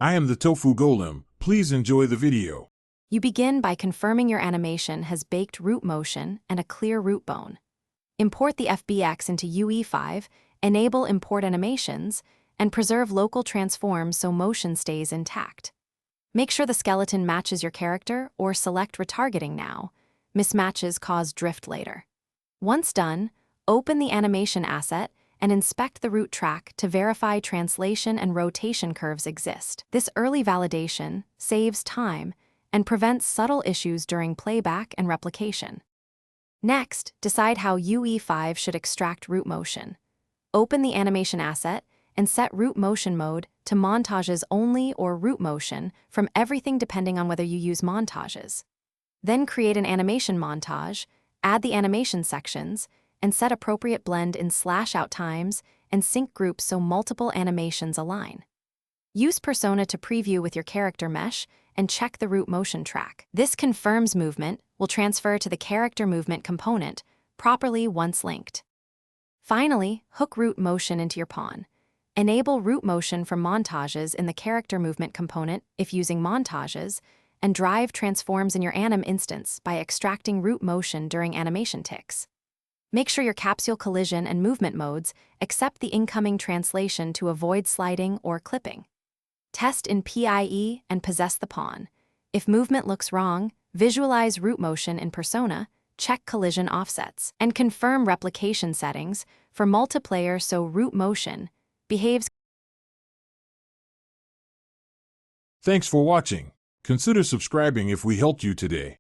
I am the Tofu Golem. Please enjoy the video. You begin by confirming your animation has baked root motion and a clear root bone. Import the FBX into Ue5, enable import animations, and preserve local transforms so motion stays intact. Make sure the skeleton matches your character or select retargeting now. Mismatches cause drift later. Once done, open the animation asset and inspect the root track to verify translation and rotation curves exist. This early validation saves time and prevents subtle issues during playback and replication. Next, decide how Ue5 should extract root motion. Open the animation asset and set root motion mode to montages only or root motion from everything depending on whether you use montages. Then create an animation montage, add the animation sections, and set appropriate blend in /out times and sync groups so multiple animations align. Use Persona to preview with your character mesh and check the root motion track. This confirms movement will transfer to the character movement component properly once linked. Finally, hook root motion into your pawn. Enable root motion from montages in the character movement component if using montages, and drive transforms in your anim instance by extracting root motion during animation ticks. Make sure your capsule collision and movement modes accept the incoming translation to avoid sliding or clipping. Test in PIE and possess the pawn. If movement looks wrong, visualize root motion in Persona, check collision offsets, and confirm replication settings for multiplayer so root motion behaves. Thanks for watching. Consider subscribing if we helped you today.